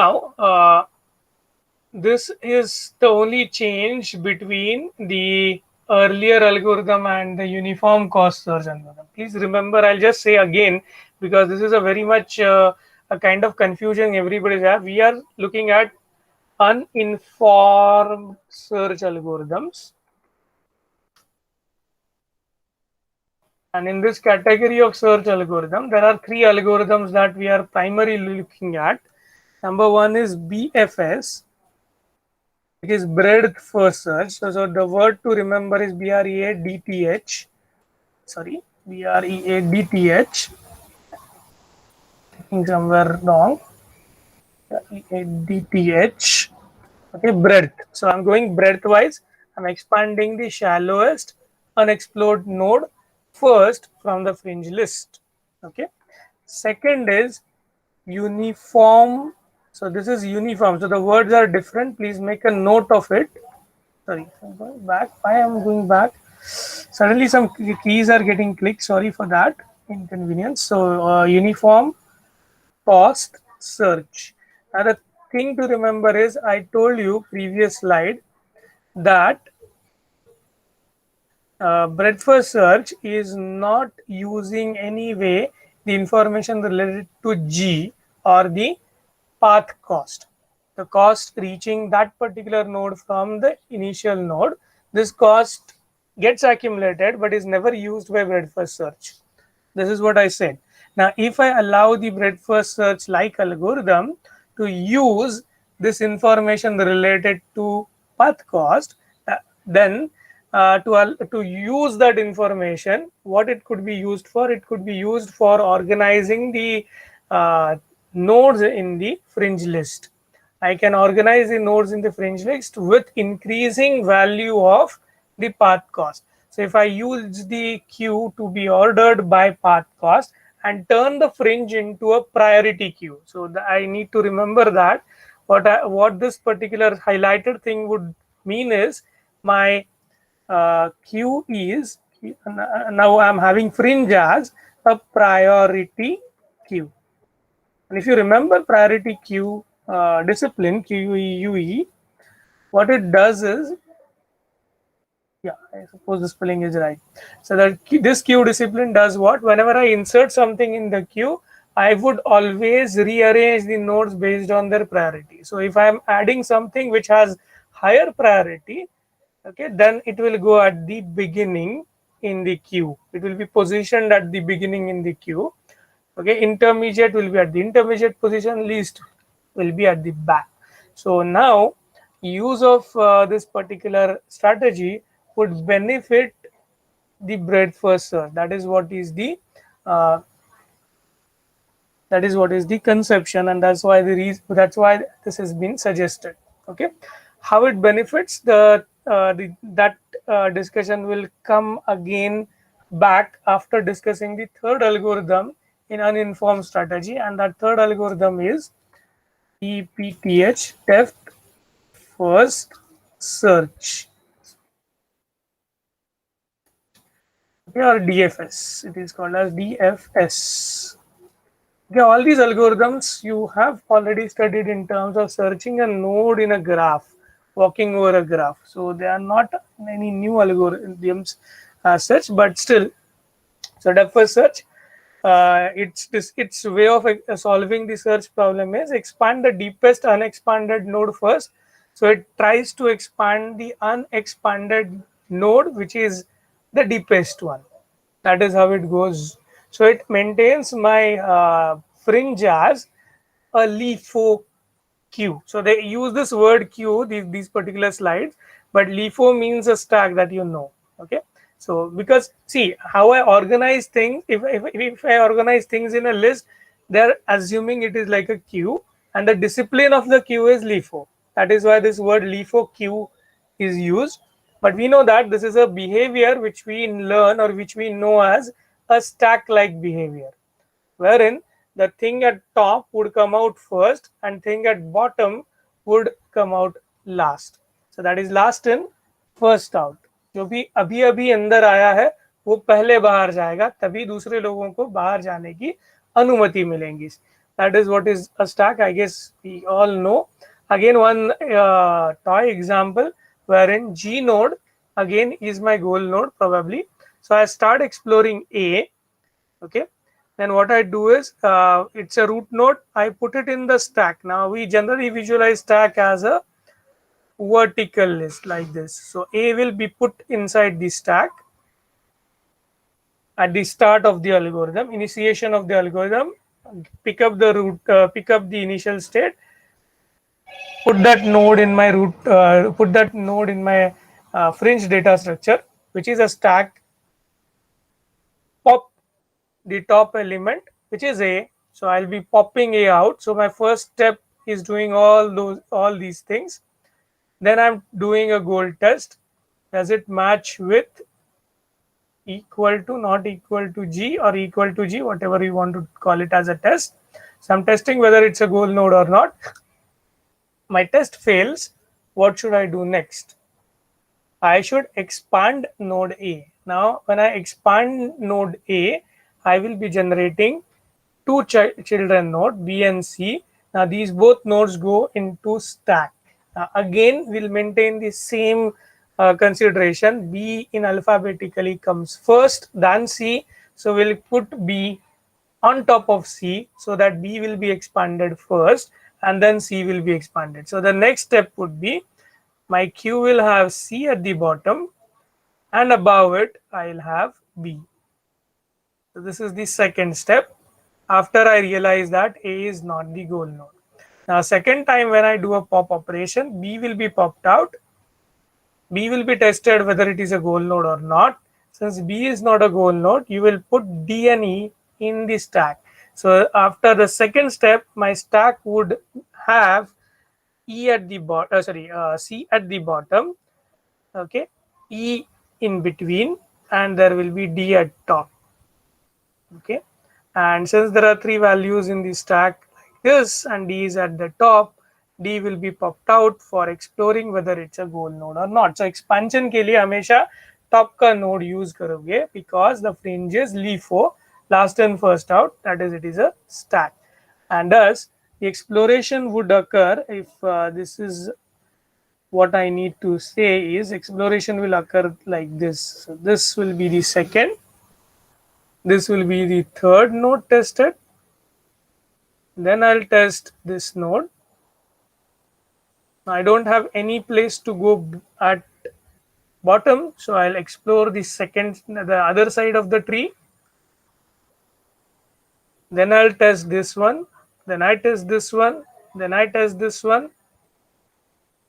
Now, this is the only change between the earlier algorithm and the uniform cost search algorithm. Please remember, I'll just say again, because this is a very much a kind of confusion everybody have. We are looking at uninformed search algorithms. And in this category of search algorithm, there are three algorithms that we are primarily looking at. Number one is BFS. It is breadth first search. So the word to remember is BREADTH. Sorry, BREADTH. I think somewhere wrong. BREADTH. Okay, breadth. So I'm going breadth wise. I'm expanding the shallowest unexplored node first from the fringe list. Okay. Second is uniform. So this is uniform. So the words are different. Please make a note of it. Sorry, I'm going back. Why am I going back? Suddenly some keys are getting clicked. Sorry for that inconvenience. So uniform cost search. Now the thing to remember is I told you previous slide that breadth first search is not using any way the information related to G or the path cost. The cost reaching that particular node from the initial node, this cost gets accumulated but is never used by breadth first search. This is what I said. Now, if I allow the breadth first search like algorithm to use this information related to path cost, then to use that information, what it could be used for? It could be used for organizing the nodes in the fringe list. I can organize the nodes in the fringe list with increasing value of the path cost. So if I use the queue to be ordered by path cost and turn the fringe into a priority queue. So I need to remember that what this particular highlighted thing would mean is my queue is, now I'm having fringe as a priority queue. And if you remember priority queue discipline, QUE, what it does is, yeah, I suppose the spelling is right. So that this queue discipline does what? Whenever I insert something in the queue, I would always rearrange the nodes based on their priority. So if I'm adding something which has higher priority, okay, then it will go at the beginning in the queue. It will be positioned at the beginning in the queue. Okay, intermediate will be at the intermediate position, least will be at the back. So now use of this particular strategy would benefit the breadth first search. That is what is the uh, conception, and that's why that's why this has been suggested. Okay, how it benefits that discussion will come again back after discussing the third algorithm in uninformed strategy, and that third algorithm is EPTH, depth first search, okay, or DFS. It is called as DFS. Okay, all these algorithms you have already studied in terms of searching a node in a graph, walking over a graph. So they are not any new algorithms as such, but still. So depth first search, its way of solving the search problem is expand the deepest unexpanded node first. So it tries to expand the unexpanded node, which is the deepest one. That is how it goes. So it maintains my fringe as a LIFO queue. So they use this word queue, these particular slides, but LIFO means a stack that you know. Okay. So because see how I organize things, if I organize things in a list, they're assuming it is like a queue, and the discipline of the queue is LIFO. That is why this word LIFO queue is used. But we know that this is a behavior which we learn or which we know as a stack like behavior, wherein the thing at top would come out first and thing at bottom would come out last. So that is last in first out. जो भी अभी अभी अंदर आया है वो पहले बाहर जाएगा, तभी दूसरे लोगों को बाहर जाने की अनुमति मिलेगी. That is what is a stack. I guess we all know. Again, one toy example wherein G node again is my goal node probably. So I start exploring A. Okay. Then what I do is it's a root node. I put it in the stack. Now we generally visualize stack as a vertical list like this. So A will be put inside the stack at the start of the algorithm, initiation of the algorithm, pick up the root, pick up the initial state, put that node in my root, put that node in my fringe data structure, which is a stack, pop the top element, which is A. So I'll be popping A out. So my first step is doing all these things. Then I'm doing a goal test. Does it match with equal to, not equal to G, or equal to G, whatever you want to call it as a test. So I'm testing whether it's a goal node or not. My test fails. What should I do next? I should expand node A. Now, when I expand node A, I will be generating two children node B and C. Now, these both nodes go into stack. Again, we'll maintain the same consideration. B in alphabetically comes first, then C. So we'll put B on top of C so that B will be expanded first and then C will be expanded. So the next step would be my Q will have C at the bottom and above it I'll have B. So this is the second step after I realize that A is not the goal node. Now second time when I do a pop operation, B will be popped out. B will be tested whether it is a goal node or not. Since B is not a goal node, you will put D and E in the stack. So after the second step, my stack would have E at the bottom, C at the bottom, okay, E in between, and there will be D at top. Okay, and since there are three values in the stack like this and D is at the top, D will be popped out for exploring whether it's a goal node or not. So expansion के लिए हमेशा top का node use करोगे because the fringe is LIFO, last in first out, that is it is a stack, and thus the exploration would occur if this is what I need to say is exploration will occur like this. So this will be the second. This will be the third node tested. Then I'll test this node. I don't have any place to go at bottom, so I'll explore the other side of the tree. Then I'll test this one. Then I test this one. Then I test this one.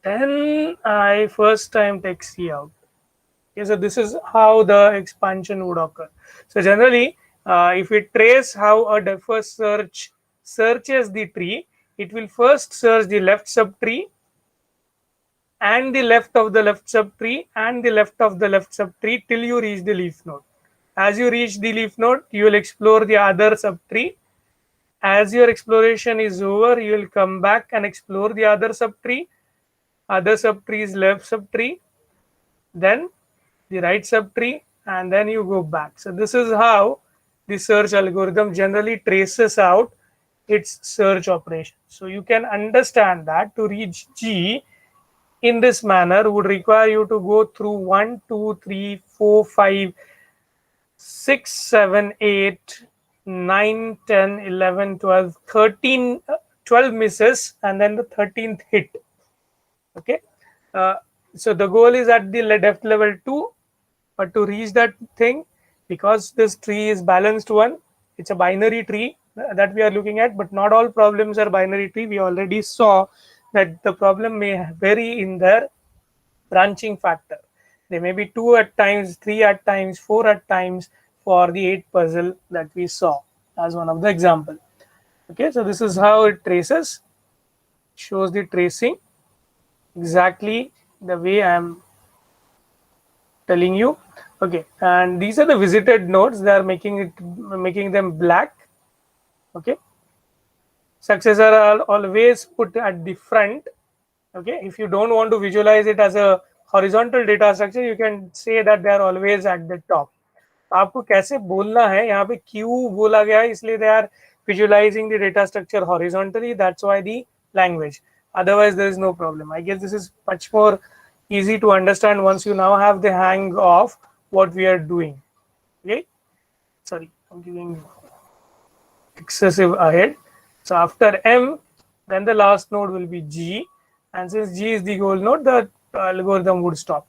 Then I first time take C out. Okay, so this is how the expansion would occur. So generally, if we trace how a defer search searches the tree, it will first search the left subtree and the left of the left subtree and the left of the left subtree till you reach the leaf node. As you reach the leaf node, you will explore the other subtree. As your exploration is over, you will come back and explore the other subtree. Other subtree is left subtree, then the right subtree, and then you go back. So this is how the search algorithm generally traces out its search operation. So you can understand that to reach G in this manner would require you to go through 1, 2, 3, 4, 5, 6, 7, 8, 9, 10, 11, 12, 13, 12 misses and then the 13th hit. Okay, so the goal is at the depth level 2, but to reach that thing, because this tree is balanced one, it's a binary tree that we are looking at, but not all problems are binary tree. We already saw that the problem may vary in their branching factor. There may be 2 at times, 3 at times, 4 at times for the 8 puzzle that we saw as one of the example. Okay, so this is how it traces, shows the tracing exactly the way I am telling you. Okay, and these are the visited nodes. They are making them black. Okay, successor are always put at the front. Okay, if you don't want to visualize it as a horizontal data structure, you can say that they are always at the top. आपको कैसे बोलना है, यहाँ पे क्यों बोला गया है, इसलिए they are visualizing the data structure horizontally. That's why the language. Otherwise, there is no problem. I guess this is much more easy to understand once you now have the hang of what we are doing. Okay. Sorry, I'm giving excessive ahead. So after M, then the last node will be G, and since G is the goal node, the algorithm would stop.